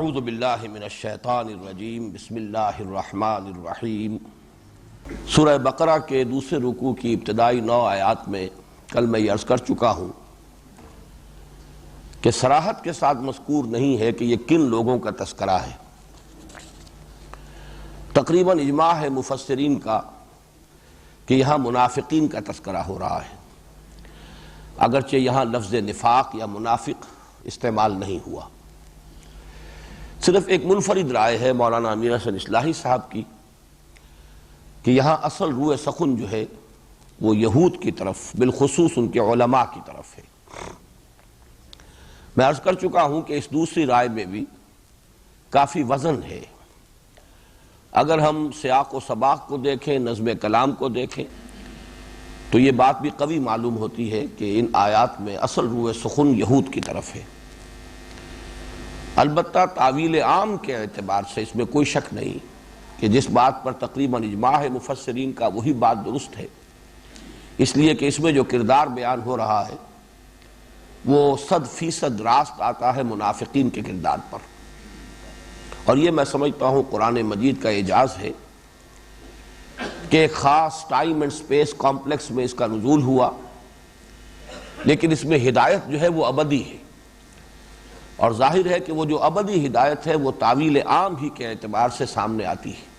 اعوذ باللہ من الشیطان الرجیم بسم اللہ الرحمن الرحیم۔ سورہ بقرہ کے دوسرے رکوع کی ابتدائی 9 آیات میں کل میں یہ عرض کر چکا ہوں کہ صراحت کے ساتھ مذکور نہیں ہے کہ یہ کن لوگوں کا تذکرہ ہے۔ تقریباً اجماع ہے مفسرین کا کہ یہاں منافقین کا تذکرہ ہو رہا ہے، اگرچہ یہاں لفظ نفاق یا منافق استعمال نہیں ہوا۔ صرف ایک منفرد رائے ہے مولانا امیر حسن اصلاحی صاحب کی کہ یہاں اصل روح سخن جو ہے وہ یہود کی طرف، بالخصوص ان کے علماء کی طرف ہے۔ میں عرض کر چکا ہوں کہ اس دوسری رائے میں بھی کافی وزن ہے۔ اگر ہم سیاق و سباق کو دیکھیں، نظم کلام کو دیکھیں، تو یہ بات بھی قوی معلوم ہوتی ہے کہ ان آیات میں اصل روح سخن یہود کی طرف ہے۔ البتہ تعویل عام کے اعتبار سے اس میں کوئی شک نہیں کہ جس بات پر تقریباً اجماع ہے مفسرین کا وہی بات درست ہے، اس لیے کہ اس میں جو کردار بیان ہو رہا ہے وہ 100% راست آتا ہے منافقین کے کردار پر، اور یہ میں سمجھتا ہوں قرآن مجید کا اعجاز ہے کہ ایک خاص ٹائم اینڈ سپیس کمپلیکس میں اس کا نزول ہوا، لیکن اس میں ہدایت جو ہے وہ ابدی ہے، اور ظاہر ہے کہ وہ جو ابدی ہدایت ہے وہ تعویل عام ہی کے اعتبار سے سامنے آتی ہے۔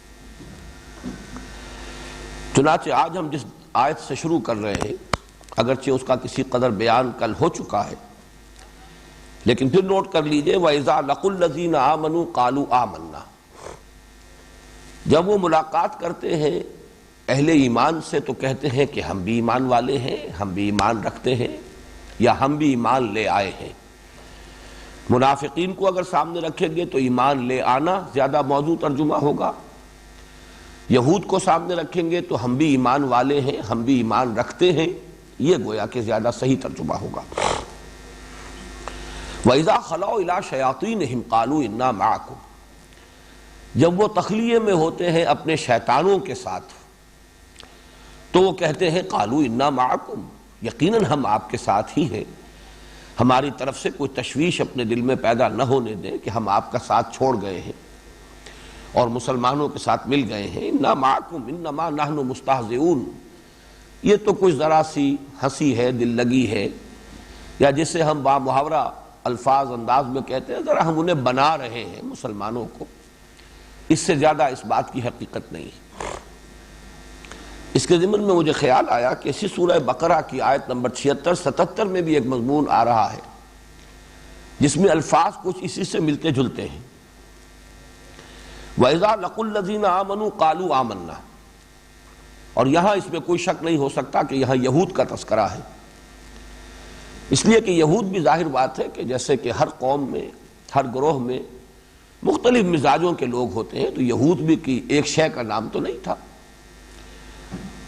چنانچہ آج ہم جس آیت سے شروع کر رہے ہیں، اگرچہ اس کا کسی قدر بیان کل ہو چکا ہے، لیکن پھر نوٹ کر لیجئے وَإِذَا لَقُوا الَّذِينَ آمَنُوا قَالُوا آمَنَّا۔ جب وہ ملاقات کرتے ہیں اہل ایمان سے تو کہتے ہیں کہ ہم بھی ایمان والے ہیں، ہم بھی ایمان رکھتے ہیں، یا ہم بھی ایمان لے آئے ہیں۔ منافقین کو اگر سامنے رکھیں گے تو ایمان لے آنا زیادہ موضوع ترجمہ ہوگا، یہود کو سامنے رکھیں گے تو ہم بھی ایمان والے ہیں، ہم بھی ایمان رکھتے ہیں، یہ گویا کہ زیادہ صحیح ترجمہ ہوگا۔ وَإِذَا خَلَوْا إِلَىٰ شَيَاطِينِهِمْ قَالُوا إِنَّا مَعَكُمْ۔ جب وہ تخلیے میں ہوتے ہیں اپنے شیطانوں کے ساتھ تو وہ کہتے ہیں قَالُوا إِنَّا مَعَكُمْ، یقیناً ہم آپ کے ساتھ ہی ہیں، ہماری طرف سے کوئی تشویش اپنے دل میں پیدا نہ ہونے دیں کہ ہم آپ کا ساتھ چھوڑ گئے ہیں اور مسلمانوں کے ساتھ مل گئے ہیں۔ اِنَّا مَعَكُمْ إِنَّمَا نَحْنُ مُسْتَهْزِئُونَ، یہ تو کچھ ذرا سی ہنسی ہے، دل لگی ہے، یا جسے ہم با محاورہ الفاظ انداز میں کہتے ہیں ذرا ہم انہیں بنا رہے ہیں مسلمانوں کو، اس سے زیادہ اس بات کی حقیقت نہیں ہے۔ اس کے ضمن میں مجھے خیال آیا کہ اسی سورہ بقرہ کی آیت نمبر 76-77 میں بھی ایک مضمون آ رہا ہے جس میں الفاظ کچھ اسی سے ملتے جلتے ہیں۔ وَإِذَا لَقُوا الَّذِينَ آمَنُوا قَالُوا آمَنَّا، اور یہاں اس میں کوئی شک نہیں ہو سکتا کہ یہاں یہود کا تذکرہ ہے، اس لیے کہ یہود بھی ظاہر بات ہے کہ جیسے کہ ہر قوم میں، ہر گروہ میں مختلف مزاجوں کے لوگ ہوتے ہیں، تو یہود بھی کی ایک شے کا نام تو نہیں تھا،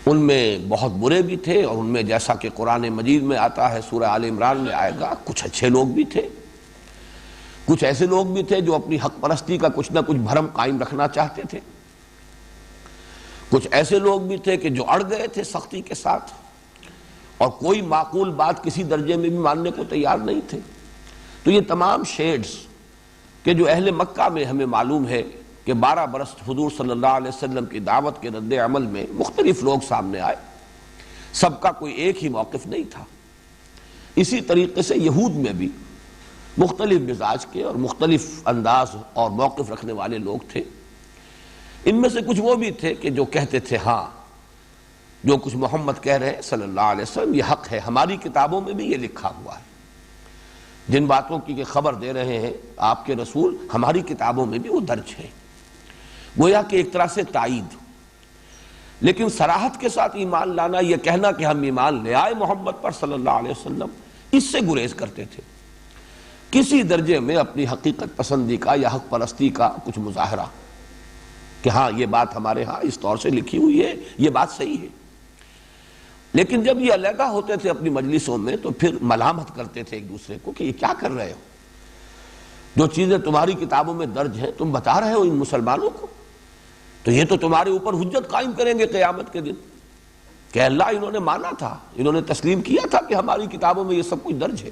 ان میں بہت برے بھی تھے، اور ان میں جیسا کہ قرآن مجید میں آتا ہے، سورہ آل عمران میں آئے گا، کچھ اچھے لوگ بھی تھے، کچھ ایسے لوگ بھی تھے جو اپنی حق پرستی کا کچھ نہ کچھ بھرم قائم رکھنا چاہتے تھے، کچھ ایسے لوگ بھی تھے کہ جو اڑ گئے تھے سختی کے ساتھ اور کوئی معقول بات کسی درجے میں بھی ماننے کو تیار نہیں تھے۔ تو یہ تمام شیڈز کہ جو اہل مکہ میں ہمیں معلوم ہے کہ 12 برس حضور صلی اللہ علیہ وسلم کی دعوت کے رد عمل میں مختلف لوگ سامنے آئے، سب کا کوئی ایک ہی موقف نہیں تھا۔ اسی طریقے سے یہود میں بھی مختلف مزاج کے اور مختلف انداز اور موقف رکھنے والے لوگ تھے۔ ان میں سے کچھ وہ بھی تھے کہ جو کہتے تھے ہاں جو کچھ محمد کہہ رہے ہیں صلی اللہ علیہ وسلم یہ حق ہے، ہماری کتابوں میں بھی یہ لکھا ہوا ہے، جن باتوں کی کہ خبر دے رہے ہیں آپ کے رسول ہماری کتابوں میں بھی وہ درج ہے، گویا کہ ایک طرح سے تائید۔ لیکن صراحت کے ساتھ ایمان لانا، یہ کہنا کہ ہم ایمان لے آئے محمد پر صلی اللہ علیہ وسلم، اس سے گریز کرتے تھے، کسی درجے میں اپنی حقیقت پسندی کا یا حق پرستی کا کچھ مظاہرہ کہ ہاں یہ بات ہمارے ہاں اس طور سے لکھی ہوئی ہے، یہ بات صحیح ہے۔ لیکن جب یہ علیحدہ ہوتے تھے اپنی مجلسوں میں تو پھر ملامت کرتے تھے ایک دوسرے کو کہ یہ کیا کر رہے ہو، جو چیزیں تمہاری کتابوں میں درج ہیں تم بتا رہے ہو ان مسلمانوں کو، تو یہ تو تمہارے اوپر حجت قائم کریں گے قیامت کے دن کہ اللہ انہوں نے مانا تھا، انہوں نے تسلیم کیا تھا کہ ہماری کتابوں میں یہ سب کچھ درج ہے،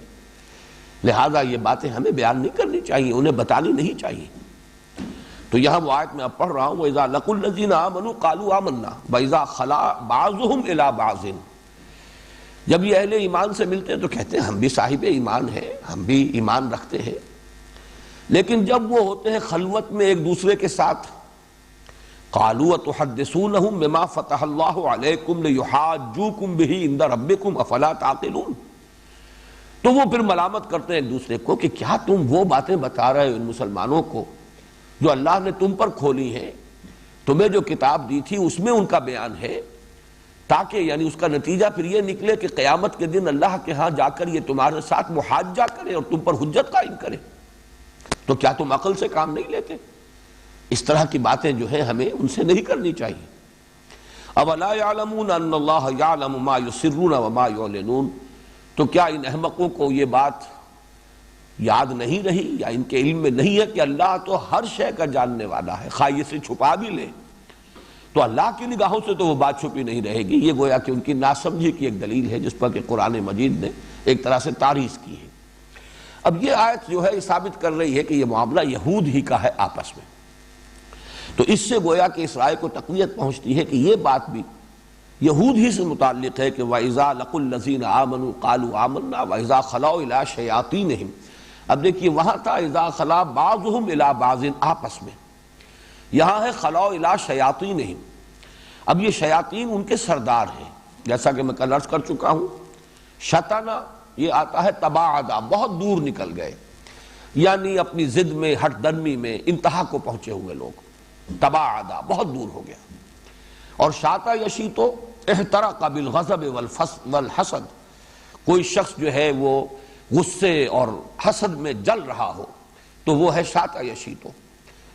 لہذا یہ باتیں ہمیں بیان نہیں کرنی چاہیے، انہیں بتانی نہیں چاہیے۔ تو یہاں وہ آیت میں اب پڑھ رہا ہوں، وَإِذَا لَقُوا الَّذِينَ آمَنُوا قَالُوا آمَنَّا وَإِذَا خَلَا بَعْضُهُمْ إِلَىٰ بَعْضٍ، جب یہ اہل ایمان سے ملتے ہیں تو کہتے ہیں ہم بھی صاحب ایمان ہیں، ہم بھی ایمان رکھتے ہیں، لیکن جب وہ ہوتے ہیں خلوت میں ایک دوسرے کے ساتھ، قَالُوا وَتُحَدِّثُونَهُم بِمَا فَتَحَ اللَّهُ عَلَيْكُمْ لِيُحَاجُّوكُمْ بِهِ عِندَ رَبِّكُمْ أَفَلَا تَعْقِلُونَ، تو وہ پھر ملامت کرتے ہیں ایک دوسرے کو کہ کیا تم وہ باتیں بتا رہے ہو ان مسلمانوں کو جو اللہ نے تم پر کھولی ہیں، تمہیں جو کتاب دی تھی اس میں ان کا بیان ہے، تاکہ یعنی اس کا نتیجہ پھر یہ نکلے کہ قیامت کے دن اللہ کے ہاں جا کر یہ تمہارے ساتھ محاجہ کرے اور تم پر حجت قائم کرے، تو کیا تم عقل سے کام نہیں لیتے؟ اس طرح کی باتیں جو ہیں ہمیں ان سے نہیں کرنی چاہیے۔ اولا یعلمون ان اللہ یعلم ما یسرون وما یعلنون، تو کیا ان احمقوں کو یہ بات یاد نہیں رہی یا ان کے علم میں نہیں ہے کہ اللہ تو ہر شے کا جاننے والا ہے، خواہ یہ سے چھپا بھی لے تو اللہ کی نگاہوں سے تو وہ بات چھپی نہیں رہے گی۔ یہ گویا کہ ان کی ناسمجھی کی ایک دلیل ہے جس پر کہ قرآن مجید نے ایک طرح سے تعریض کی ہے۔ اب یہ آیت جو ہے یہ ثابت کر رہی ہے کہ یہ معاملہ یہود ہی کا ہے آپس میں، تو اس سے گویا کہ اس رائے کو تقویت پہنچتی ہے کہ یہ بات بھی یہود ہی سے متعلق ہے کہ وَإِذَا لَقُوا الَّذِينَ آمَنُوا قَالُوا آمَنَّا وَإِذَا خَلَوْا إِلَىٰ شَيَاطِينِهِمْ، اب دیکھیے وہاں تھا اذا خلا بعضهم الى بعض آپس میں، یہاں ہے خلاؤ الى شیاطینہم، اب یہ شیاطین ان کے سردار ہیں، جیسا کہ میں کل عرض کر چکا ہوں، شطنا یہ آتا ہے تباعدا، بہت دور نکل گئے، یعنی اپنی ضد میں ہٹ درمی میں انتہا کو پہنچے ہوئے لوگ، تباعدا بہت دور ہو گیا، اور شاتا یشیتو احترق بالغضب والحسد، کوئی شخص جو ہے وہ غصے اور حسد میں جل رہا ہو تو وہ ہے شاتا یشیتو،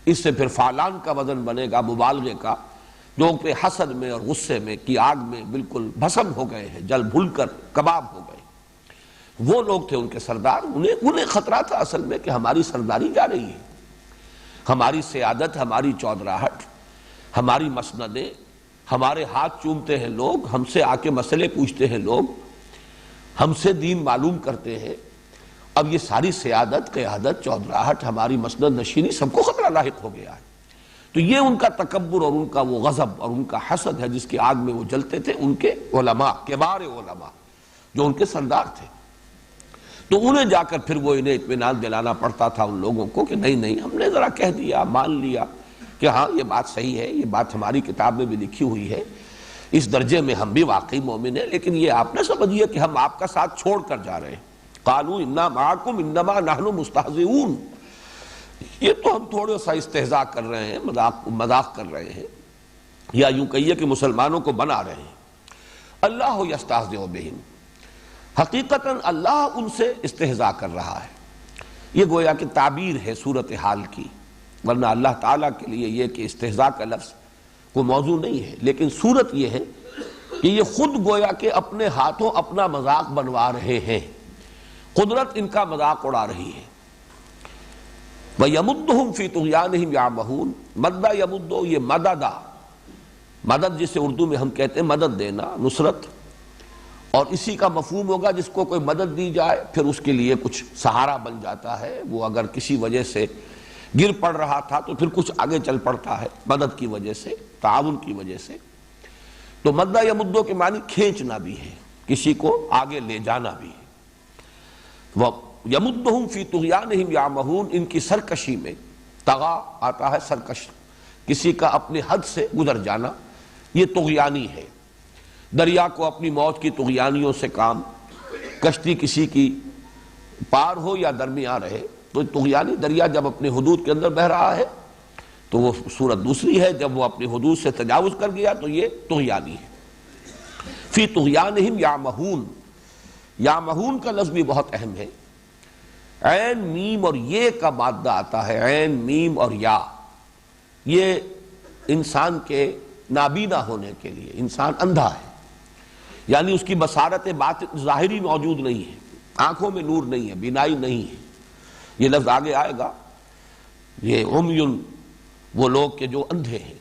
اس سے پھر فعلان کا وزن بنے گا مبالغے کا، جو کہ حسد میں اور غصے میں کی آگ میں بالکل بھسم ہو گئے ہیں، جل بھول کر کباب ہو گئے، وہ لوگ تھے ان کے سردار، انہیں خطرہ تھا اصل میں کہ ہماری سرداری جا رہی ہے، ہماری سیادت، ہماری چودراہٹ، ہماری مسندیں، ہمارے ہاتھ چومتے ہیں لوگ، ہم سے آ کے مسئلے پوچھتے ہیں لوگ، ہم سے دین معلوم کرتے ہیں، اب یہ ساری سیادت، قیادت، چودراہٹ، ہماری مسند نشینی سب کو خطرہ لاحق ہو گیا ہے۔ تو یہ ان کا تکبر اور ان کا وہ غضب اور ان کا حسد ہے جس کی آگ میں وہ جلتے تھے، ان کے علماء، کبار علماء جو ان کے سردار تھے، تو انہیں جا کر پھر وہ انہیں اطمینان دلانا پڑتا تھا ان لوگوں کو کہ نہیں نہیں، ہم نے ذرا کہہ دیا، مان لیا کہ ہاں یہ بات صحیح ہے، یہ بات ہماری کتاب میں بھی لکھی ہوئی ہے، اس درجے میں ہم بھی واقعی مومن ہیں، لیکن یہ آپ نہ سمجھیے کہ ہم آپ کا ساتھ چھوڑ کر جا رہے ہیں۔ قالوا انا معکم انما نحن مستہزئون، یہ تو ہم تھوڑا سا استہزاء کر رہے ہیں، مذاق کر رہے ہیں، یا یوں کہیے کہ مسلمانوں کو بنا رہے ہیں۔ اللہ یستہزئ بہم، حقیقتاً اللہ ان سے استہزاء کر رہا ہے، یہ گویا کہ تعبیر ہے صورتحال کی، ورنہ اللہ تعالیٰ کے لیے یہ کہ استہزاء کا لفظ کوئی موضوع نہیں ہے، لیکن صورت یہ ہے کہ یہ خود گویا کہ اپنے ہاتھوں اپنا مذاق بنوا رہے ہیں، قدرت ان کا مذاق اڑا رہی ہے۔ وَيَمُدُّهُمْ فِي طُغْيَانِهِمْ يَعْمَهُونَ، مدّ یمدو، یہ مددا، مدد جسے اردو میں ہم کہتے ہیں مدد دینا، نصرت، اور اسی کا مفہوم ہوگا جس کو کوئی مدد دی جائے پھر اس کے لیے کچھ سہارا بن جاتا ہے، وہ اگر کسی وجہ سے گر پڑ رہا تھا تو پھر کچھ آگے چل پڑتا ہے مدد کی وجہ سے، تعاون کی وجہ سے۔ تو مدہ یمدو کے معنی کھینچنا بھی ہے، کسی کو آگے لے جانا بھی ہے۔ یمدہم فی طغیانہم یعمہون، ان کی سرکشی میں، طغا آتا ہے سرکش، کسی کا اپنی حد سے گزر جانا، یہ طغیانی ہے۔ دریا کو اپنی موج کی طغیانیوں سے کام، کشتی کسی کی پار ہو یا درمیان رہے تو طغیانی، دریا جب اپنے حدود کے اندر بہ رہا ہے تو وہ صورت دوسری ہے، جب وہ اپنی حدود سے تجاوز کر گیا تو یہ طغیانی ہے۔ فی طغیانہم یعمہون، یعمہون کا لفظ بھی بہت اہم ہے، عین میم اور یہ کا مادہ آتا ہے، عین میم اور یا، یہ انسان کے نابینا ہونے کے لیے، انسان اندھا ہے، یعنی اس کی بصارت باطن ظاہری موجود نہیں ہے، آنکھوں میں نور نہیں ہے، بینائی نہیں ہے، یہ لفظ آگے آئے گا، یہ عمیٌ، وہ لوگ کے جو اندھے ہیں،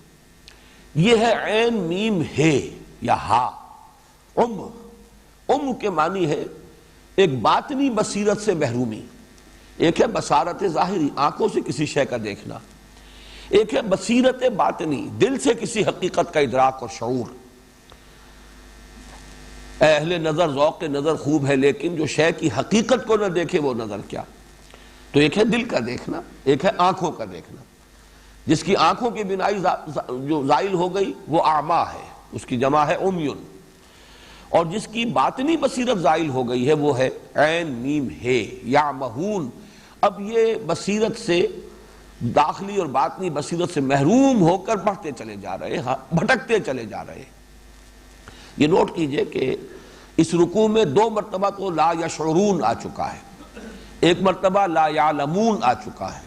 یہ ہے عین میم ہے یا ہا، ام کے معنی ہے ایک باطنی بصیرت سے محرومی، ایک ہے بصارت ظاہری، آنکھوں سے کسی شے کا دیکھنا، ایک ہے بصیرت باطنی، دل سے کسی حقیقت کا ادراک اور شعور۔ اے اہل نظر ذوق نظر خوب ہے، لیکن جو شے کی حقیقت کو نہ دیکھے وہ نظر کیا؟ تو ایک ہے دل کا دیکھنا، ایک ہے آنکھوں کا دیکھنا۔ جس کی آنکھوں کی بینائی جو زائل ہو گئی وہ اعمیٰ ہے، اس کی جمع ہے عمیٌ، اور جس کی باطنی بصیرت زائل ہو گئی ہے وہ ہے عین میم ہے یعمہون۔ اب یہ بصیرت سے، داخلی اور باطنی بصیرت سے محروم ہو کر بڑھتے چلے جا رہے ہیں، بھٹکتے چلے جا رہے ہیں۔ یہ نوٹ کیجئے کہ اس رکوع میں 2 مرتبہ تو لا یشعرون آ چکا ہے، ایک مرتبہ لا یعلمون آ چکا ہے۔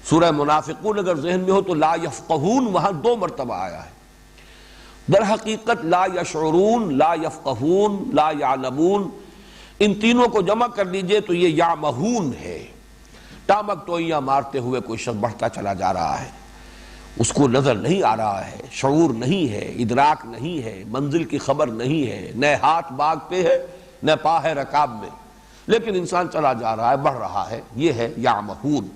سورہ منافقون اگر ذہن میں ہو تو لا یفقہون وہاں 2 مرتبہ آیا ہے۔ در حقیقت لا یشعرون، لا یفقہون، لا یعلمون، ان تینوں کو جمع کر لیجئے تو یہ یعمہون ہے۔ ٹامک ٹوئیاں مارتے ہوئے کوئی شخص بڑھتا چلا جا رہا ہے، اس کو نظر نہیں آ رہا ہے، شعور نہیں ہے، ادراک نہیں ہے، منزل کی خبر نہیں ہے، نہ ہاتھ باغ پہ ہے نہ پا ہے رکاب میں، لیکن انسان چلا جا رہا ہے، بڑھ رہا ہے، یہ ہے یعمہون۔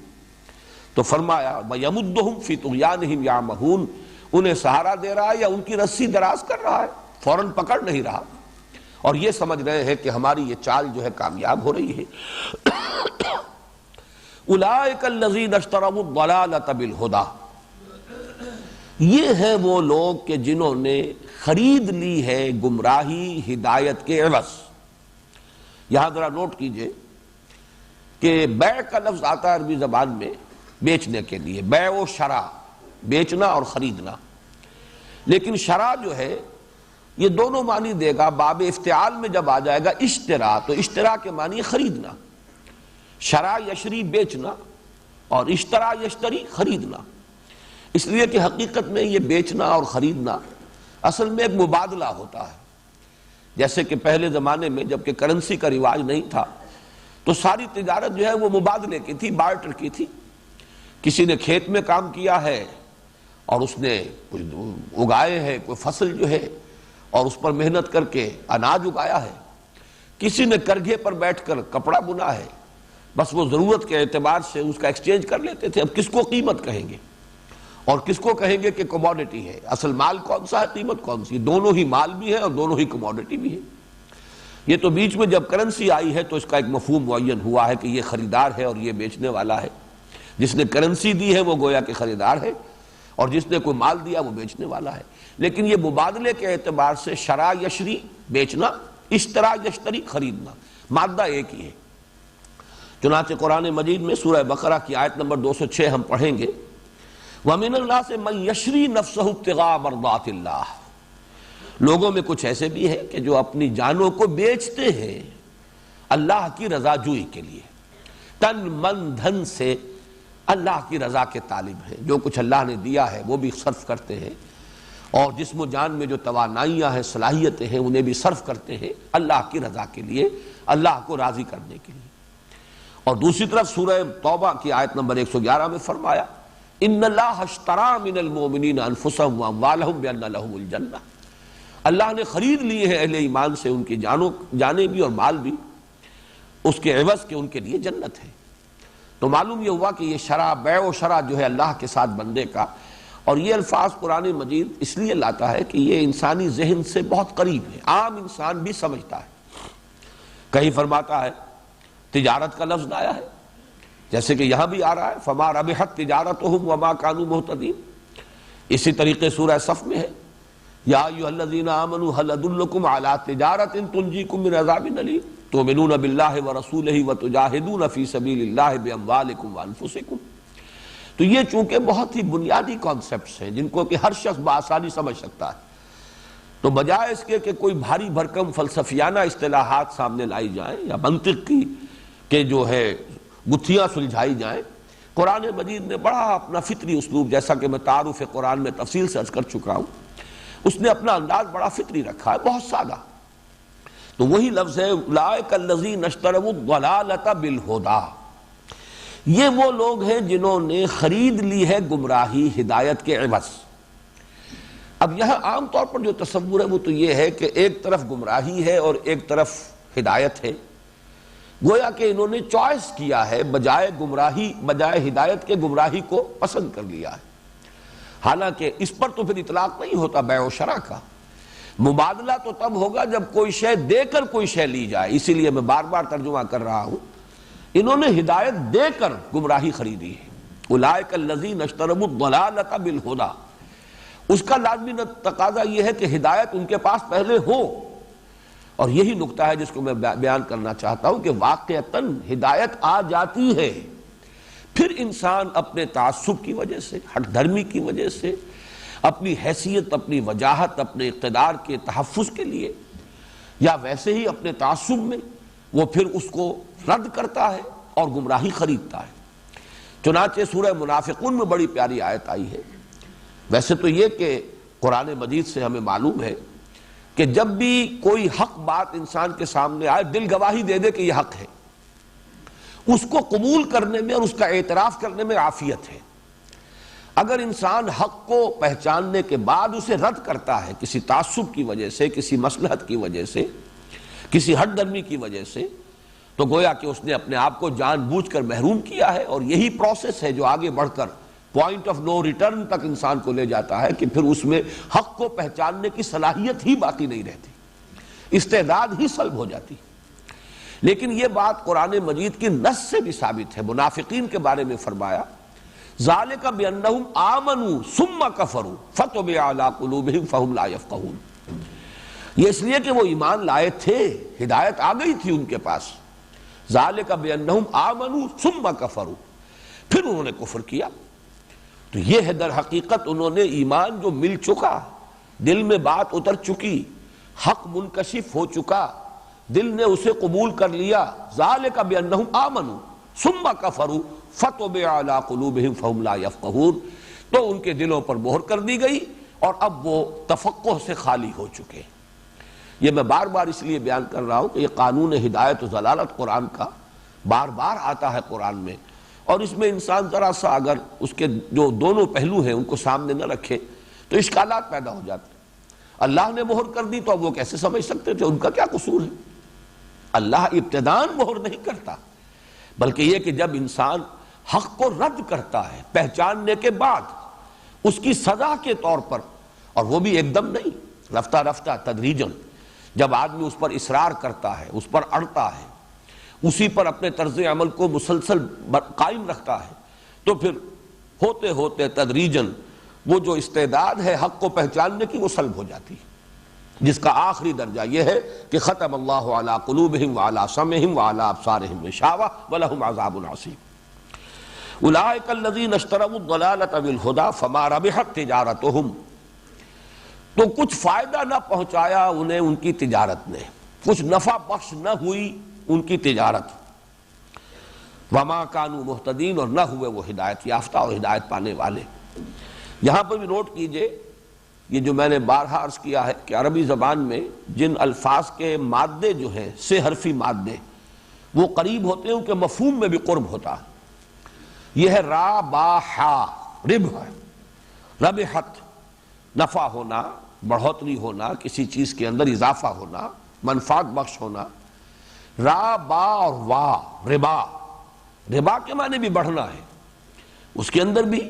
تو فرمایا وَيَمُدُّهُمْ فِي طُغْيَانِهِمْ يَعْمَهُونَ، انہیں سہارا دے رہا ہے یا ان کی رسی دراز کر رہا ہے، فوراً پکڑ نہیں رہا، اور یہ سمجھ رہے ہیں کہ ہماری یہ چال جو ہے کامیاب ہو رہی ہے۔ أُولَٰئِكَ الَّذِينَ اشْتَرَوُا الضَّلَالَةَ بِالْهُدَىٰ، یہ ہیں وہ لوگ کہ جنہوں نے خرید لی ہے گمراہی ہدایت کے عوض۔ یہاں ذرا نوٹ کیجئے کہ بیع کا لفظ آتا ہے عربی زبان میں بیچنے کے لیے، بیع و شرع، بیچنا اور خریدنا، لیکن شرع جو ہے یہ دونوں معنی دے گا۔ باب افتعال میں جب آ جائے گا اشترا، تو اشترا کے معنی خریدنا، شرع یشری بیچنا اور اشترا یشتری خریدنا، اس لیے کہ حقیقت میں یہ بیچنا اور خریدنا اصل میں ایک مبادلہ ہوتا ہے۔ جیسے کہ پہلے زمانے میں جب کہ کرنسی کا رواج نہیں تھا تو ساری تجارت جو ہے وہ مبادلے کی تھی، بارٹر کی تھی۔ کسی نے کھیت میں کام کیا ہے اور اس نے کچھ اگائے ہے، کوئی فصل جو ہے، اور اس پر محنت کر کے اناج اگایا ہے، کسی نے کرگھے پر بیٹھ کر کپڑا بنا ہے، بس وہ ضرورت کے اعتبار سے اس کا ایکسچینج کر لیتے تھے۔ اب کس کو قیمت کہیں گے اور کس کو کہیں گے کہ کموڈٹی ہے؟ اصل مال کون سا ہے، قیمت کون سی؟ دونوں ہی مال بھی ہے اور دونوں ہی کموڈٹی بھی ہے۔ یہ تو بیچ میں جب کرنسی آئی ہے تو اس کا ایک مفہوم معین ہوا ہے کہ یہ خریدار ہے اور یہ بیچنے والا ہے۔ جس نے کرنسی دی ہے وہ گویا کہ خریدار ہے، اور جس نے کوئی مال دیا وہ بیچنے والا ہے۔ لیکن یہ مبادلے کے اعتبار سے شرع یشری بیچنا، اشترا یشتری خریدنا، مادہ ایک ہی ہے۔ چنانچہ قرآن مجید میں سورہ بقرہ کی آیت نمبر 206 ہم پڑھیں گے، وَمِنَ النَّاسِ مَن يَشْرِي نَفْسَهُ ابْتِغَاءَ مَرْضَاتِ اللَّهِ، لوگوں میں کچھ ایسے بھی ہیں کہ جو اپنی جانوں کو بیچتے ہیں اللہ کی رضا جوئی کے لیے، تن من دھن سے اللہ کی رضا کے طالب ہیں، جو کچھ اللہ نے دیا ہے وہ بھی صرف کرتے ہیں، اور جسم و جان میں جو توانائیاں ہیں، صلاحیتیں ہیں، انہیں بھی صرف کرتے ہیں اللہ کی رضا کے لیے، اللہ کو راضی کرنے کے لیے۔ اور دوسری طرف سورہ توبہ کی آیت نمبر 111 میں فرمایا ان اللہ اشترى من المؤمنین انفسهم واموالهم بان لهم الجنہ، اللہ نے خرید لیے ہیں اہل ایمان سے ان کی جانیں بھی اور مال بھی، اس کے عوض کہ ان کے لیے جنت ہے۔ تو معلوم یہ ہوا کہ یہ شرع، بیع و شرع جو ہے اللہ کے ساتھ بندے کا، اور یہ الفاظ قرآن مجید اس لیے لاتا ہے کہ یہ انسانی ذہن سے بہت قریب ہے، عام انسان بھی سمجھتا ہے۔ کہیں فرماتا ہے تجارت کا لفظ آیا ہے، جیسے کہ یہاں بھی آ رہا ہے فما ربحت تجارتهم وما كانوا مهتدين۔ اسی طریقے سورہ صف میں ہے یا ایھا الذین آمنوا هل ادلکم علی تجارۃ تنجیکم من عذاب الیم تؤمنون باللہ ورسولہ وتجاہدون فی سبیل اللہ باموالکم وانفسکم۔ تو یہ چونکہ بہت ہی بنیادی کانسیپٹس ہیں جن کو کہ ہر شخص بآسانی سمجھ سکتا ہے، تو بجائے اس کے کہ کوئی بھاری بھرکم فلسفیانہ اصطلاحات سامنے لائی جائیں یا منطق کی کہ جو ہے گتھیاں سلجھائی جائیں، قرآن مجید نے بڑا اپنا فطری اسلوب، جیسا کہ میں تعارف قرآن میں تفصیل سے عرض کر چکا ہوں، اس نے اپنا انداز بڑا فطری رکھا ہے، بہت سادہ۔ تو وہی لفظ ہے اولئک الذین اشتروا الضلالۃ بالہدیٰ، یہ وہ لوگ ہیں جنہوں نے خرید لی ہے گمراہی ہدایت کے عوض۔ اب یہاں عام طور پر جو تصور ہے وہ تو یہ ہے کہ ایک طرف گمراہی ہے اور ایک طرف ہدایت ہے، گویا کہ انہوں نے چوائس کیا ہے، بجائے گمراہی، بجائے ہدایت کے گمراہی کو پسند کر لیا ہے۔ حالانکہ اس پر تو پھر اطلاق نہیں ہوتا بیع و شرع کا، مبادلہ تو تب ہوگا جب کوئی شے دے کر کوئی شے لی جائے۔ اسی لیے میں بار بار ترجمہ کر رہا ہوں، انہوں نے ہدایت دے کر گمراہی خریدی ہے۔ اولئک الذین اشتروا الضلالۃ بالہدی، اس کا لازمی تقاضا یہ ہے کہ ہدایت ان کے پاس پہلے ہو، اور یہی نقطہ ہے جس کو میں بیان کرنا چاہتا ہوں کہ واقعتاً ہدایت آ جاتی ہے، پھر انسان اپنے تعصب کی وجہ سے، ہٹ دھرمی کی وجہ سے، اپنی حیثیت، اپنی وجاہت، اپنے اقتدار کے تحفظ کے لیے، یا ویسے ہی اپنے تعصب میں، وہ پھر اس کو رد کرتا ہے اور گمراہی خریدتا ہے۔ چنانچہ سورہ منافقون میں بڑی پیاری آیت آئی ہے۔ ویسے تو یہ کہ قرآن مجید سے ہمیں معلوم ہے کہ جب بھی کوئی حق بات انسان کے سامنے آئے، دل گواہی دے دے کہ یہ حق ہے، اس کو قبول کرنے میں اور اس کا اعتراف کرنے میں عافیت ہے۔ اگر انسان حق کو پہچاننے کے بعد اسے رد کرتا ہے کسی تعصب کی وجہ سے، کسی مصلحت کی وجہ سے، کسی ہٹ درمی کی وجہ سے، تو گویا کہ اس نے اپنے آپ کو جان بوجھ کر محروم کیا ہے، اور یہی پروسیس ہے جو آگے بڑھ کر پوائنٹ آف نو ریٹرن تک انسان کو لے جاتا ہے کہ پھر اس میں حق کو پہچاننے کی صلاحیت ہی باقی نہیں رہتی، استعداد ہی سلب ہو جاتی۔ لیکن یہ بات قرآن مجید کی نص سے بھی ثابت ہے۔ منافقین کے بارے میں فرمایا ذالک بانہم آمنوا ثم کفروا فتبع علی قلوبہم فہم لا یفقہون، یہ اس لیے کہ وہ ایمان لائے تھے، ہدایت آ گئی تھی ان کے پاس۔ ذالک بانہم آمنوا ثم کفروا، پھر انہوں نے کفر کیا۔ تو یہ ہے در حقیقت انہوں نے ایمان جو مل چکا، دل میں بات اتر چکی، حق منکشف ہو چکا، دل نے اسے قبول کر لیا۔ ذالک بانہم آمنوا ثم کفروا فتبع علی قلوبہم فہم لا یفقہون، تو ان کے دلوں پر مہر کر دی گئی اور اب وہ تفقہ سے خالی ہو چکے۔ یہ میں بار بار اس لیے بیان کر رہا ہوں کہ یہ قانون ہدایت و ضلالت قرآن کا بار بار آتا ہے قرآن میں، اور اس میں انسان ذرا سا اگر اس کے جو دونوں پہلو ہیں ان کو سامنے نہ رکھے تو اشکالات پیدا ہو جاتے ہیں۔ اللہ نے مہر کر دی تو اب وہ کیسے سمجھ سکتے تھے ان کا کیا قصور ہے؟ اللہ ابتداً مہر نہیں کرتا، بلکہ یہ کہ جب انسان حق کو رد کرتا ہے پہچاننے کے بعد، اس کی سزا کے طور پر، اور وہ بھی ایک دم نہیں، رفتہ رفتہ تدریجاً، جب آدمی اس پر اصرار کرتا ہے، اس پر اڑتا ہے، اسی پر اپنے طرز عمل کو مسلسل قائم رکھتا ہے، تو پھر ہوتے ہوتے تدریجاً وہ جو استعداد ہے حق کو پہچاننے کی وہ سلب ہو جاتی ہے، جس کا آخری درجہ یہ ہے کہ ختم اللہ علی قلوبہم وعلی سمعہم وعلی ابصارہم غشاوہ ولہم عذاب عظیم۔ اولئک الذین اشتروا الضلالۃ بالہدی فما ربحت تجارتہم، تو کچھ فائدہ نہ پہنچایا انہیں ان کی تجارت نے، کچھ نفع بخش نہ ہوئی ان کی تجارت، وما کانوا مہتدین، اور نہ ہوئے وہ ہدایت یافتہ اور ہدایت پانے والے۔ یہاں پر بھی نوٹ کیجئے، یہ جو میں نے بارہا عرض کیا ہے کہ عربی زبان میں جن الفاظ کے مادے جو ہیں سے حرفی مادے وہ قریب ہوتے ہیں، ان کے مفہوم میں بھی قرب ہوتا ہے۔ یہ ہے را با ہا، ربح، ربحت، نفع ہونا، بڑھوتری ہونا، کسی چیز کے اندر اضافہ ہونا، منفعت بخش ہونا۔ را با اور وا، ربا، ربا کے معنی بھی بڑھنا ہے، اس کے اندر بھی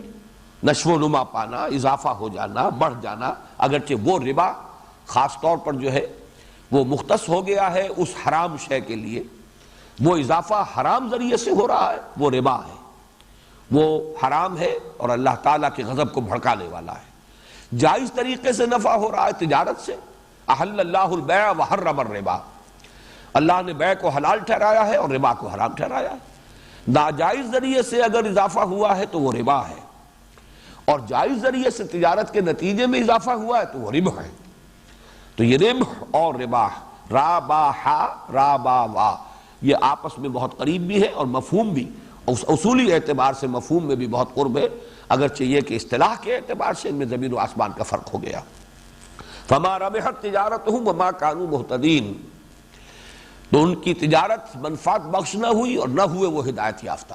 نشو و نما پانا، اضافہ ہو جانا، بڑھ جانا، اگرچہ وہ ربا خاص طور پر جو ہے وہ مختص ہو گیا ہے اس حرام شے کے لیے، وہ اضافہ حرام ذریعے سے ہو رہا ہے، وہ ربا ہے، وہ حرام ہے اور اللہ تعالیٰ کے غضب کو بھڑکانے والا ہے۔ جائز طریقے سے نفع ہو رہا ہے تجارت سے، احل اللہ البیع وحرم الربا، اللہ نے بیع کو حلال ٹھہرایا ہے اور ربا کو حرام ٹھہرایا ہے۔ ناجائز ذریعے سے اگر اضافہ ہوا ہے تو وہ ربا ہے، اور جائز ذریعے سے تجارت کے نتیجے میں اضافہ ہوا ہے تو وہ ربح ہے۔ تو یہ ربح اور ربا، را با ہا، را با وا، یہ آپس میں بہت قریب بھی ہے اور مفہوم بھی، اصولی اعتبار سے مفہوم میں بھی بہت قرب ہے، اگرچہ یہ کہ اصطلاح کے اعتبار سے ان میں زمین و آسمان کا فرق ہو گیا۔ فما ربحت تجارتہم وما کانوا مہتدین، تو ان کی تجارت منفعت بخش نہ ہوئی اور نہ ہوئے وہ ہدایت یافتہ۔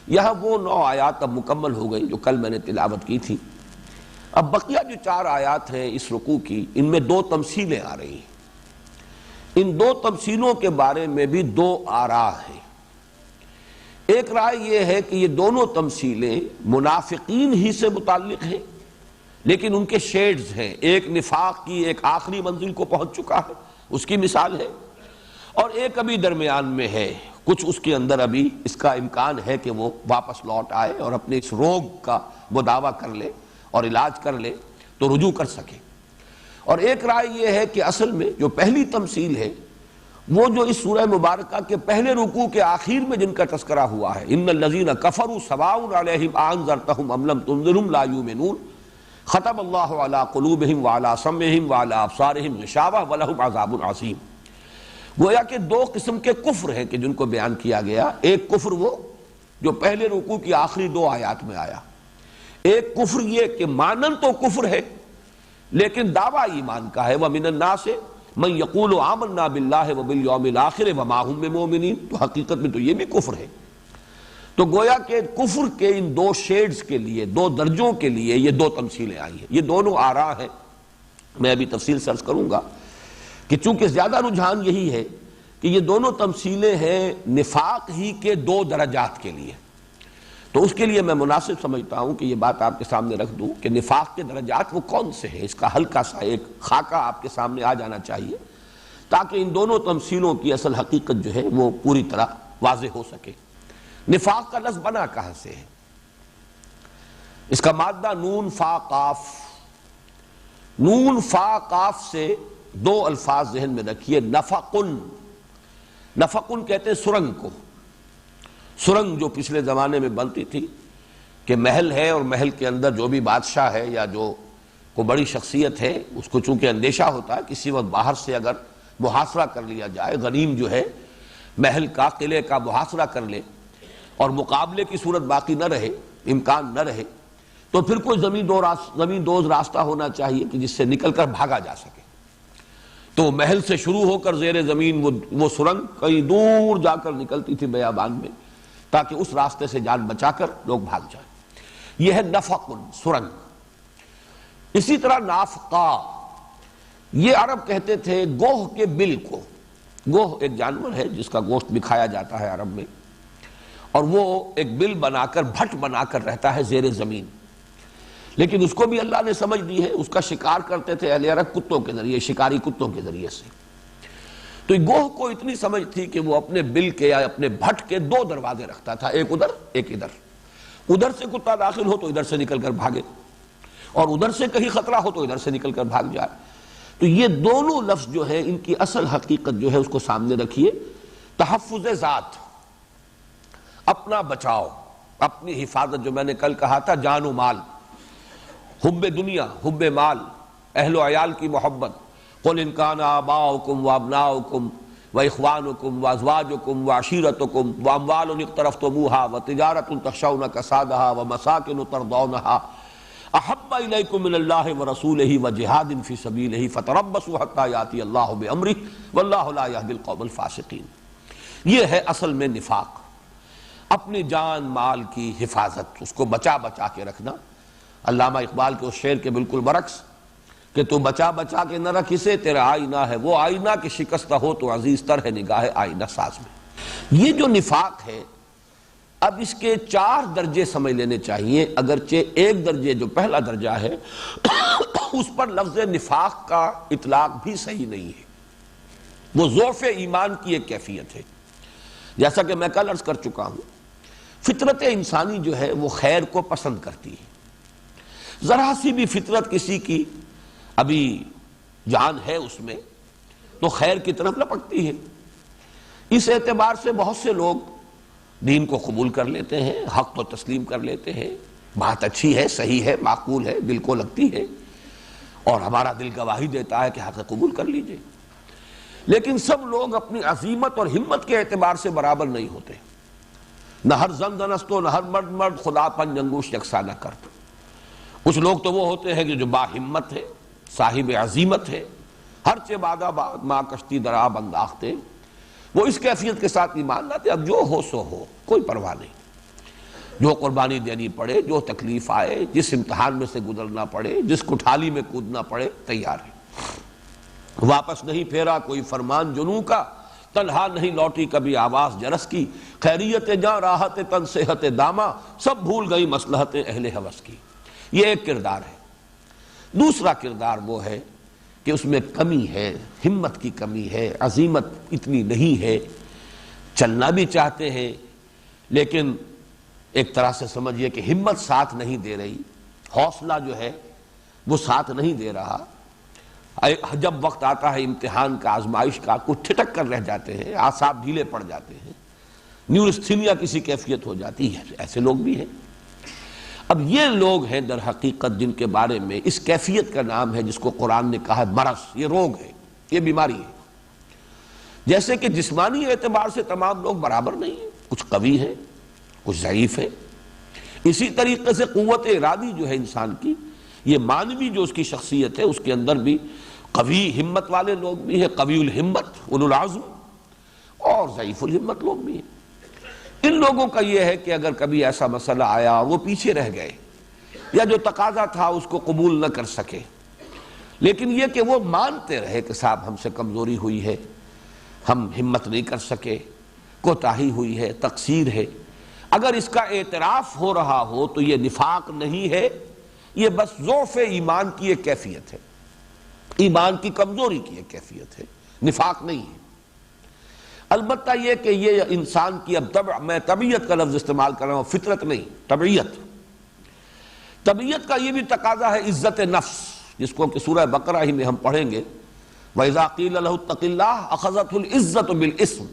یہاں وہ 9 آیات اب مکمل ہو گئی جو کل میں نے تلاوت کی تھی۔ اب بقیہ جو 4 آیات ہیں اس رکوع کی، ان میں 2 تمثیلیں آ رہی ہیں۔ ان دو تمثیلوں کے بارے میں بھی دو آراء ہیں۔ ایک رائے یہ ہے کہ یہ دونوں تمثیلیں منافقین ہی سے متعلق ہیں، لیکن ان کے شیڈز ہیں، ایک نفاق کی ایک آخری منزل کو پہنچ چکا ہے، اس کی مثال ہے، اور ایک ابھی درمیان میں ہے، کچھ اس کے اندر ابھی اس کا امکان ہے کہ وہ واپس لوٹ آئے اور اپنے اس روگ کا وہ دعویٰ کر لے اور علاج کر لے تو رجوع کر سکے۔ اور ایک رائے یہ ہے کہ اصل میں جو پہلی تمثیل ہے وہ جو اس سورہ مبارکہ کے پہلے رکوع کے آخر میں جن کا تذکرہ ہوا ہے، ان الذین کفروا سواء علیہم انذرتہم ام لم تنذرہم لا یؤمنون ختم اللہ علی قلوبہم وعلی سمعہم وعلی ابصارہم غشاوہ ولہم عذاب عظیم۔ گویا کہ دو قسم کے کفر ہیں کہ جن کو بیان کیا گیا، ایک کفر وہ جو پہلے رکوع کی آخری دو آیات میں آیا، ایک کفر یہ کہ مانن تو کفر ہے لیکن دعویٰ ایمان کا ہے، وَمِنَ النَّاسِ مَن يَقُولُ آمَنَّا بِاللَّهِ وَبِالْيَوْمِ الْآخِرِ وَمَا هُم بِمُؤْمِنِينَ، تو حقیقت میں تو یہ بھی کفر ہے۔ تو گویا کہ کفر کے ان دو شیڈز کے لیے، دو درجوں کے لیے یہ دو تمثیلیں آئی ہیں، یہ دونوں آراء ہیں۔ میں ابھی تفصیل سے عرض کروں گا کہ چونکہ زیادہ رجحان یہی ہے کہ یہ دونوں تمثیلیں ہیں نفاق ہی کے دو درجات کے لیے، تو اس کے لیے میں مناسب سمجھتا ہوں کہ یہ بات آپ کے سامنے رکھ دوں کہ نفاق کے درجات وہ کون سے ہیں، اس کا ہلکا سا ایک خاکہ آپ کے سامنے آ جانا چاہیے تاکہ ان دونوں تمثیلوں کی اصل حقیقت جو ہے وہ پوری طرح واضح ہو سکے۔ نفاق کا لفظ بنا کہاں سے ہے؟ اس کا مادہ نون فا قاف، نون فا قاف سے دو الفاظ ذہن میں رکھیے، نفقن، نفقن کہتے ہیں سرنگ کو، سرنگ جو پچھلے زمانے میں بنتی تھی کہ محل ہے اور محل کے اندر جو بھی بادشاہ ہے یا جو کوئی بڑی شخصیت ہے اس کو چونکہ اندیشہ ہوتا ہے کسی وقت باہر سے اگر محاصرہ کر لیا جائے، غنیم جو ہے محل کا قلعے کا محاصرہ کر لے اور مقابلے کی صورت باقی نہ رہے، امکان نہ رہے، تو پھر کوئی زمین دوز راستہ ہونا چاہیے کہ جس سے نکل کر بھاگا جا سکے۔ تو محل سے شروع ہو کر زیر زمین وہ سرنگ کئی دور جا کر نکلتی تھی بیابان میں تاکہ اس راستے سے جان بچا کر لوگ بھاگ جائیں۔ یہ ہے نفقن، سرنگ۔ اسی طرح نافقہ، یہ عرب کہتے تھے گوہ کے بل کو، گوہ ایک جانور ہے جس کا گوشت بھی کھایا جاتا ہے عرب میں، اور وہ ایک بل بنا کر بھٹ بنا کر رہتا ہے زیر زمین، لیکن اس کو بھی اللہ نے سمجھ دی ہے، اس کا شکار کرتے تھے اہل عرب کتوں کے ذریعے، شکاری کتوں کے ذریعے سے۔ تو گوہ کو اتنی سمجھ تھی کہ وہ اپنے بل کے یا اپنے بھٹ کے دو دروازے رکھتا تھا، ایک ادھر ایک ادھر، ادھر سے کتا داخل ہو تو ادھر سے نکل کر بھاگے، اور ادھر سے کہیں خطرہ ہو تو ادھر سے نکل کر بھاگ جائے۔ تو یہ دونوں لفظ جو ہے ان کی اصل حقیقت جو ہے اس کو سامنے رکھیے، تحفظ ذات، اپنا بچاؤ، اپنی حفاظت، جو میں نے کل کہا تھا جان و مال، حب دنیا، حب مال، اہل و عیال کی محبت، قل ان کان آباؤکم وابناؤکم واخوانکم وازواجکم وعشیرتکم واموال اقترفتموها وتجارۃ تخشون کسادها ومساکن ترضونها احب الیکم من اللہ ورسولہ وجہاد فی سبیلہ فتربصوا حتی یاتی اللہ بامرہ واللہ لا یہدی القوم الفاسقین۔ یہ ہے اصل میں نفاق، اپنی جان مال کی حفاظت، اس کو بچا بچا کے رکھنا۔ علامہ اقبال کے اس شعر کے بالکل برعکس کہ تو بچا بچا کے نہ رکھ اسے، تیرا آئینہ ہے وہ آئینہ کہ شکستہ ہو تو عزیز تر ہے نگاہ آئینہ ساز میں۔ یہ جو نفاق ہے اب اس کے 4 درجے سمجھ لینے چاہیے، اگرچہ ایک درجے جو پہلا درجہ ہے اس پر لفظ نفاق کا اطلاق بھی صحیح نہیں ہے، وہ ضعف ایمان کی ایک کیفیت ہے۔ جیسا کہ میں کل عرض کر چکا ہوں، فطرت انسانی جو ہے وہ خیر کو پسند کرتی ہے، ذرا سی بھی فطرت کسی کی ابھی جان ہے اس میں تو خیر کی طرف لپکتی ہے۔ اس اعتبار سے بہت سے لوگ دین کو قبول کر لیتے ہیں، حق کو تسلیم کر لیتے ہیں، بات اچھی ہے، صحیح ہے، معقول ہے، دل کو لگتی ہے، اور ہمارا دل گواہی دیتا ہے کہ حق قبول کر لیجئے، لیکن سب لوگ اپنی عظیمت اور ہمت کے اعتبار سے برابر نہیں ہوتے۔ نہ ہر زن زنستو نہ ہر مرد مرد خدا پنج انگوش یکساں نہ کرت۔ کچھ لوگ تو وہ ہوتے ہیں کہ جو با ہمت ہے، صاحب عظیمت ہے، ہر چہ بادہ ماں کشتی درا بنداختے، وہ اس کیفیت کے ساتھ ایمان لاتے، اب جو ہو سو ہو، کوئی پرواہ نہیں، جو قربانی دینی پڑے، جو تکلیف آئے، جس امتحان میں سے گزرنا پڑے، جس کٹھالی میں کودنا پڑے، تیار ہے۔ واپس نہیں پھیرا کوئی فرمان جنوں کا، تنہا نہیں لوٹی کبھی آواز جرس کی، خیریت جاں راحت تن صحت داما، سب بھول گئی مصلحت اہل ہوس کی۔ یہ ایک کردار ہے۔ دوسرا کردار وہ ہے کہ اس میں کمی ہے، ہمت کی کمی ہے، عزیمت اتنی نہیں ہے، چلنا بھی چاہتے ہیں لیکن ایک طرح سے سمجھیے کہ ہمت ساتھ نہیں دے رہی، حوصلہ جو ہے وہ ساتھ نہیں دے رہا۔ جب وقت آتا ہے امتحان کا، آزمائش کا، کچھ ٹھٹک کر رہ جاتے ہیں، اعصاب ڈھیلے پڑ جاتے ہیں، نیورستھینیا کسی کیفیت ہو جاتی ہے، ایسے لوگ بھی ہیں۔ اب یہ لوگ ہیں در حقیقت جن کے بارے میں اس کیفیت کا نام ہے جس کو قرآن نے کہا ہے مرض، یہ روگ ہے، یہ بیماری ہے۔ جیسے کہ جسمانی اعتبار سے تمام لوگ برابر نہیں ہیں، کچھ قوی ہیں، کچھ ضعیف ہیں، اسی طریقے سے قوت ارادی جو ہے انسان کی، یہ مانوی جو اس کی شخصیت ہے، اس کے اندر بھی قوی ہمت والے لوگ بھی ہیں، قوی الہمت اولو العزم، اور ضعیف الہمت لوگ بھی ہیں۔ ان لوگوں کا یہ ہے کہ اگر کبھی ایسا مسئلہ آیا اور وہ پیچھے رہ گئے یا جو تقاضا تھا اس کو قبول نہ کر سکے، لیکن یہ کہ وہ مانتے رہے کہ صاحب ہم سے کمزوری ہوئی ہے، ہم ہمت نہیں کر سکے، کوتاہی ہوئی ہے، تقصیر ہے، اگر اس کا اعتراف ہو رہا ہو تو یہ نفاق نہیں ہے، یہ بس ضعف ایمان کی ایک کیفیت ہے، ایمان کی کمزوری کی ایک کیفیت ہے، نفاق نہیں ہے۔ البتہ یہ کہ یہ انسان کی اب میں طبیعت کا لفظ استعمال کر رہا ہوں، فطرت نہیں، طبیعت کا یہ بھی تقاضا ہے عزت نفس، جس کو کہ سورہ بقرہ ہی میں ہم پڑھیں گے، وَإِذَا قِيلَ لَهُ اتَّقِ اللَّهَ أَخَذَتْهُ الْعِزَّةُ بِالْإِثْمِ۔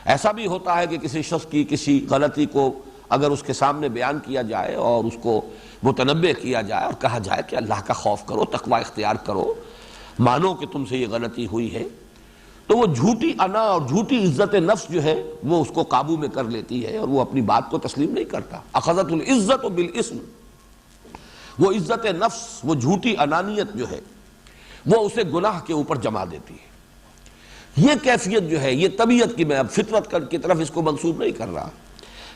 ایسا بھی ہوتا ہے کہ کسی شخص کی کسی غلطی کو اگر اس کے سامنے بیان کیا جائے اور اس کو متنبہ کیا جائے اور کہا جائے کہ اللہ کا خوف کرو، تقوی اختیار کرو، مانو کہ تم سے یہ غلطی ہوئی ہے، تو وہ جھوٹی انا اور جھوٹی عزت نفس جو ہے وہ اس کو قابو میں کر لیتی ہے اور وہ اپنی بات کو تسلیم نہیں کرتا۔ اخذت العزت بالاسم، وہ عزت نفس، وہ جھوٹی انانیت جو ہے وہ اسے گناہ کے اوپر جما دیتی ہے۔ یہ کیفیت جو ہے، یہ طبیعت کی، میں اب فطرت کی طرف اس کو منسوب نہیں کر رہا،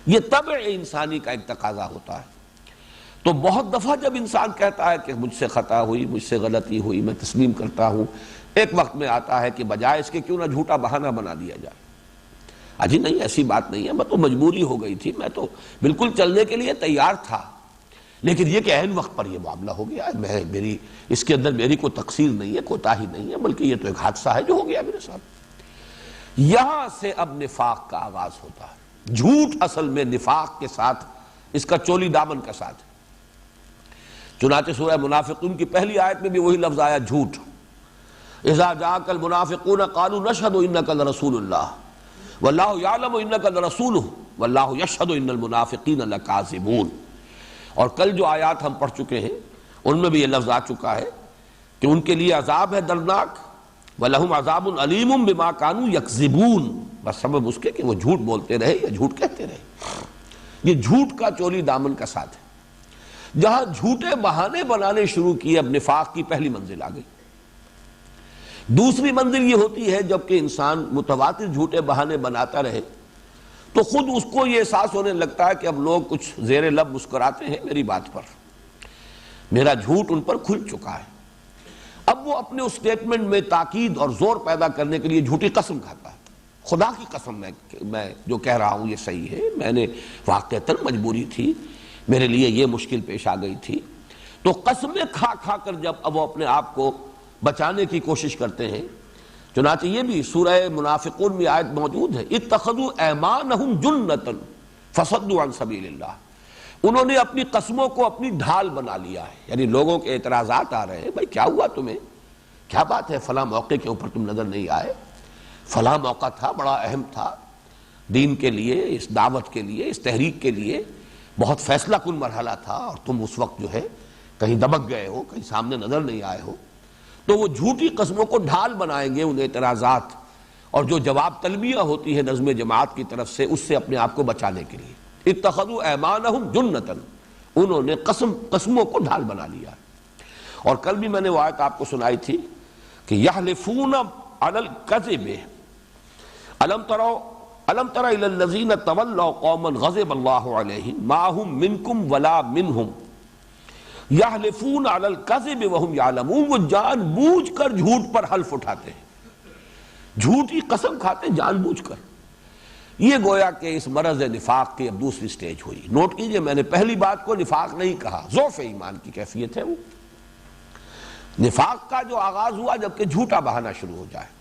یہ طبع انسانی کا ایک تقاضا ہوتا ہے۔ تو بہت دفعہ جب انسان کہتا ہے کہ مجھ سے خطا ہوئی، مجھ سے غلطی ہوئی، میں تسلیم کرتا ہوں، ایک وقت میں آتا ہے کہ بجائے اس کے کیوں نہ جھوٹا بہانہ بنا دیا جائے، اجی نہیں ایسی بات نہیں ہے، میں تو مجبوری ہو گئی تھی، میں تو بالکل چلنے کے لیے تیار تھا، لیکن یہ کہ عین وقت پر یہ معاملہ ہو گیا، میری اس کے اندر میری کوئی تقصیر نہیں ہے، کوتاہی نہیں ہے، بلکہ یہ تو ایک حادثہ ہے جو ہو گیا میرے ساتھ۔ یہاں سے اب نفاق کا آغاز ہوتا ہے۔ جھوٹ اصل میں نفاق کے ساتھ، اس کا چولی دامن کا ساتھ ہے۔ چنانچہ سورہ منافقون کی پہلی آیت میں بھی وہی لفظ آیا، جھوٹ۔ اذا جاءك المنافقون قالوا نشهد انك لرسول الله والله يعلم انك لرسوله والله يشهد ان المنافقين لكاذبون۔ اور کل جو آیات ہم پڑھ چکے ہیں ان میں بھی یہ لفظ آ چکا ہے کہ ان کے لیے عذاب ہے دردناک، وَلَهُمْ عَذَابٌ أَلِيمٌ بِمَا كَانُوا يَكْذِبُونَ، بس سبب اس کے کہ وہ جھوٹ بولتے رہے یا جھوٹ کہتے رہے۔ یہ جھوٹ کا چولی دامن کا ساتھ ہے۔ جہاں جھوٹے بہانے بنانے شروع کیے، اب نفاق کی پہلی منزل آ گئی۔ دوسری منزل یہ ہوتی ہے جب کہ انسان متواتر جھوٹے بہانے بناتا رہے تو خود اس کو یہ احساس ہونے لگتا ہے کہ اب لوگ کچھ زیر لب مسکراتے ہیں میری بات پر، میرا جھوٹ ان پر کھل چکا ہے۔ اب وہ اپنے اس سٹیٹمنٹ میں تاکید اور زور پیدا کرنے کے لیے جھوٹی قسم کھاتا ہے، خدا کی قسم میں جو کہہ رہا ہوں یہ صحیح ہے، میں نے واقعتاً مجبوری تھی، میرے لیے یہ مشکل پیش آ گئی تھی۔ تو قسمیں کھا کھا کر جب اب وہ اپنے آپ کو بچانے کی کوشش کرتے ہیں، چنانچہ یہ بھی سورہ منافقون میں آیت موجود ہے، اتخذوا ایمانہم جنۃ فصدوا عن سبیل اللہ، انہوں نے اپنی قسموں کو اپنی ڈھال بنا لیا ہے۔ یعنی لوگوں کے اعتراضات آ رہے ہیں، بھائی کیا ہوا تمہیں، کیا بات ہے فلاں موقع کے اوپر تم نظر نہیں آئے، فلاں موقع تھا بڑا اہم تھا دین کے لیے، اس دعوت کے لیے، اس تحریک کے لیے بہت فیصلہ کن مرحلہ تھا اور تم اس وقت جو ہے کہیں دبک گئے ہو، کہیں سامنے نظر نہیں آئے ہو۔ تو وہ جھوٹی قسموں کو ڈھال بنائیں گے ان اعتراضات اور جو جواب طلبیہ ہوتی ہے نظم جماعت کی طرف سے، اس سے اپنے آپ کو بچانے کے لیے۔ اتخذوا ایمانہم جنۃ، انہوں نے قسموں کو ڈھال بنا لیا۔ اور کل بھی میں نے وہ آیت آپ کو سنائی تھی کہ یحلفون علی الکذب الم تر الی الذین تولوا قوما غضب اللہ علیہم ما هم منکم ولا منہم یحلفون علی الکذب وہم یعلمون، وہ جان بوجھ کر جھوٹ پر حلف اٹھاتے ہیں، جھوٹی قسم کھاتے جان بوجھ کر۔ یہ گویا کہ اس مرض نفاق کی اب دوسری سٹیج ہوئی۔ نوٹ کیجئے، میں نے پہلی بات کو نفاق نہیں کہا، ضعف ایمان کی کیفیت ہے وہ۔ نفاق کا جو آغاز ہوا جبکہ جھوٹا بہانا شروع ہو جائے۔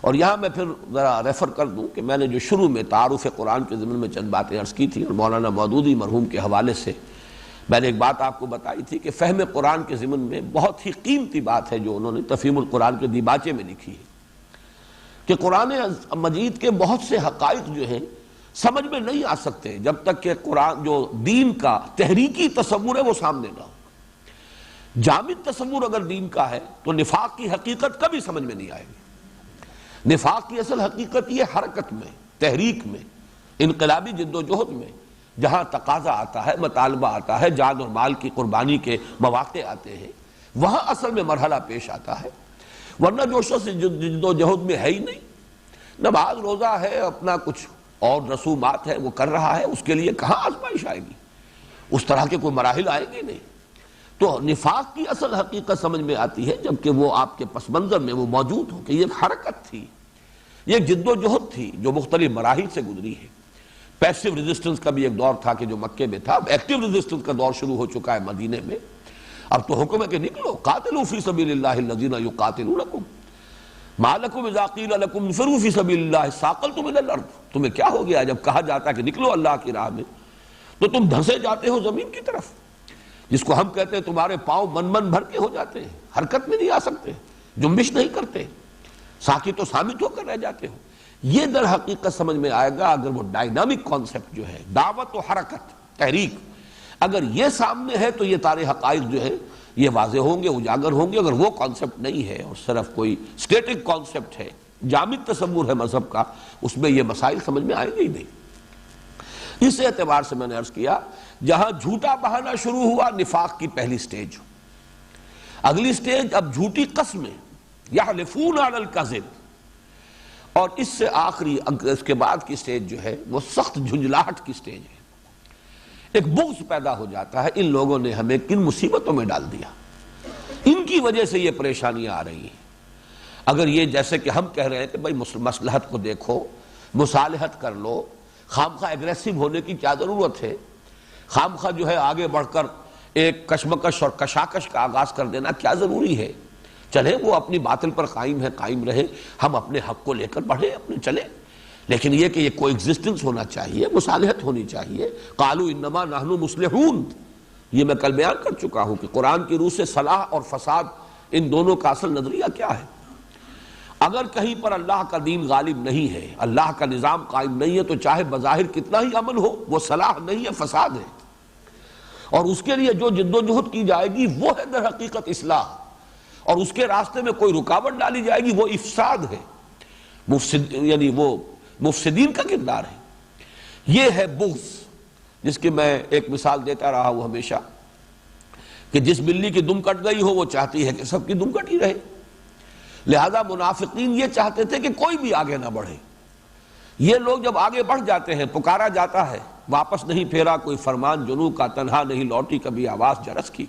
اور یہاں میں پھر ذرا ریفر کر دوں کہ میں نے جو شروع میں تعارف قرآن کے ضمن میں چند باتیں عرض کی تھی، اور مولانا مودودی مرحوم کے حوالے سے میں نے ایک بات آپ کو بتائی تھی کہ فہم قرآن کے ضمن میں بہت ہی قیمتی بات ہے جو انہوں نے تفہیم القرآن کے دیباچے میں لکھی ہے، کہ قرآن مجید کے بہت سے حقائق جو ہیں سمجھ میں نہیں آ سکتے جب تک کہ قرآن جو دین کا تحریکی تصور ہے وہ سامنے نہ ہو۔ جامد تصور اگر دین کا ہے تو نفاق کی حقیقت کبھی سمجھ میں نہیں آئے گی۔ نفاق کی اصل حقیقت یہ حرکت میں، تحریک میں، انقلابی جد و جہد میں، جہاں تقاضا آتا ہے، مطالبہ آتا ہے، جان اور مال کی قربانی کے مواقع آتے ہیں، وہاں اصل میں مرحلہ پیش آتا ہے۔ ورنہ جو شخص جد و جہد میں ہے ہی نہیں، نماز روزہ ہے، اپنا کچھ اور رسومات ہے وہ کر رہا ہے، اس کے لیے کہاں آزمائش آئے گی؟ اس طرح کے کوئی مراحل آئیں گے نہیں۔ تو نفاق کی اصل حقیقت سمجھ میں آتی ہے جبکہ وہ آپ کے پس منظر میں وہ موجود ہو، کہ یہ ایک حرکت تھی، یہ ایک جد و جہد تھی جو مختلف مراحل سے گزری ہے۔ پیسو ریزسٹنس کا بھی ایک دور تھا کہ جو مکے میں تھا، اب ایکٹیو ریزسٹنس کا دور شروع ہو چکا ہے مدینے میں۔ اب تو حکم ہے کہ نکلو، قاتلوا فی سبیل اللہ الذین یقاتلونکم ما لکم اذا قیل لکم انفروا فی سبیل اللہ ثاقلتم الی الارض۔ تمہیں کیا ہو گیا جب کہا جاتا ہے کہ نکلو اللہ کی راہ میں تو تم دھنسے جاتے ہو زمین کی طرف، جس کو ہم کہتے ہیں تمہارے پاؤں من بھر کے ہو جاتے ہیں، حرکت میں نہیں آ سکتے، جنبش نہیں کرتے، ساکت و ثابت ہو کر رہ جاتے ہو۔ یہ در حقیقت سمجھ میں آئے گا اگر وہ ڈائنامک کانسیپٹ جو ہے، دعوت و حرکت، تحریک، اگر یہ سامنے ہے تو یہ سارے حقائق جو ہے یہ واضح ہوں گے، اجاگر ہوں گے۔ اگر وہ کانسیپٹ نہیں ہے اور صرف کوئی سٹیٹک کانسیپٹ ہے، جامد تصور ہے مذہب کا، اس میں یہ مسائل سمجھ میں آئیں گے ہی نہیں۔ اس اعتبار سے میں نے عرض کیا، جہاں جھوٹا بہانا شروع ہوا، نفاق کی پہلی سٹیج۔ اگلی سٹیج اب جھوٹی قسمیں، یحلفون علی الکذب، اور اس سے آخری اس کے بعد کی سٹیج جو ہے وہ سخت جھنجھلاہٹ کی سٹیج ہے۔ ایک بغض پیدا ہو جاتا ہے، ان لوگوں نے ہمیں کن مصیبتوں میں ڈال دیا، ان کی وجہ سے یہ پریشانیاں آ رہی ہیں۔ اگر یہ جیسے کہ ہم کہہ رہے ہیں کہ بھائی مصلحت کو دیکھو، مصالحت کر لو، خامخواہ ایگریسو ہونے کی کیا ضرورت ہے، خامخواہ جو ہے آگے بڑھ کر ایک کشمکش اور کشاکش کا آغاز کر دینا کیا ضروری ہے؟ چلے وہ اپنی باطل پر قائم ہے، قائم رہے، ہم اپنے حق کو لے کر بڑھیں، اپنے چلے، لیکن یہ کہ یہ کوئی ایگزسٹنس ہونا چاہیے، مصالحت ہونی چاہیے۔ قالوا انما نحن مصلحون، یہ میں کل بیان کر چکا ہوں کہ قرآن کی روح سے صلاح اور فساد، ان دونوں کا اصل نظریہ کیا ہے۔ اگر کہیں پر اللہ کا دین غالب نہیں ہے، اللہ کا نظام قائم نہیں ہے، تو چاہے بظاہر کتنا ہی عمل ہو، وہ صلاح نہیں ہے، فساد ہے، اور اس کے لیے جو جد و جہد کی جائے گی وہ ہے در حقیقت اصلاح، اور اس کے راستے میں کوئی رکاوٹ ڈالی جائے گی وہ افساد ہے، یعنی وہ مفسدین کا کردار ہے۔ یہ ہے بغض، جس کی میں ایک مثال دیتا رہا ہوں ہمیشہ، کہ جس بلی کی دم کٹ گئی ہو وہ چاہتی ہے کہ سب کی دم کٹی رہے۔ لہذا منافقین یہ چاہتے تھے کہ کوئی بھی آگے نہ بڑھے۔ یہ لوگ جب آگے بڑھ جاتے ہیں، پکارا جاتا ہے، واپس نہیں پھیرا کوئی فرمان جنوں کا، تنہا نہیں لوٹی کبھی آواز جرس کی،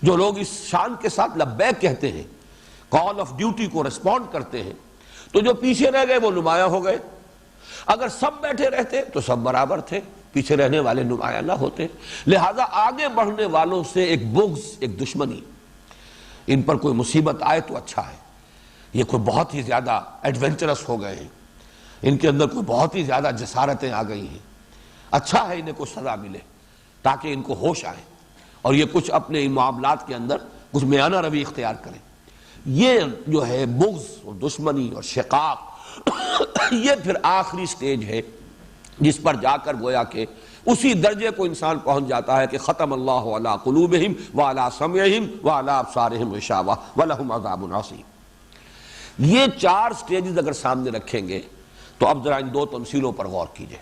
جو لوگ اس شان کے ساتھ لبیک کہتے ہیں، کال آف ڈیوٹی کو ریسپونڈ کرتے ہیں، تو جو پیچھے رہ گئے وہ نمایاں ہو گئے۔ اگر سب بیٹھے رہتے تو سب برابر تھے، پیچھے رہنے والے نمایاں نہ ہوتے۔ لہذا آگے بڑھنے والوں سے ایک بغض، ایک دشمنی، ان پر کوئی مصیبت آئے تو اچھا ہے، یہ کوئی بہت ہی زیادہ ایڈونچرس ہو گئے ہیں، ان کے اندر کوئی بہت ہی زیادہ جسارتیں آ گئی ہیں، اچھا ہے انہیں کچھ سزا ملے تاکہ ان کو ہوش آئے اور یہ کچھ اپنے ان معاملات کے اندر کچھ میانہ روی اختیار کریں۔ یہ جو ہے بغض اور دشمنی اور شقاق، یہ پھر آخری سٹیج ہے جس پر جا کر گویا کہ اسی درجے کو انسان پہنچ جاتا ہے کہ ختم اللہ علی قلوبہم وعلی سمعہم وعلی ابصارہم غشاوہ ولہم عذاب عظیم۔ یہ چار سٹیجز اگر سامنے رکھیں گے تو اب ذرا ان دو تمثیلوں پر غور کیجئے۔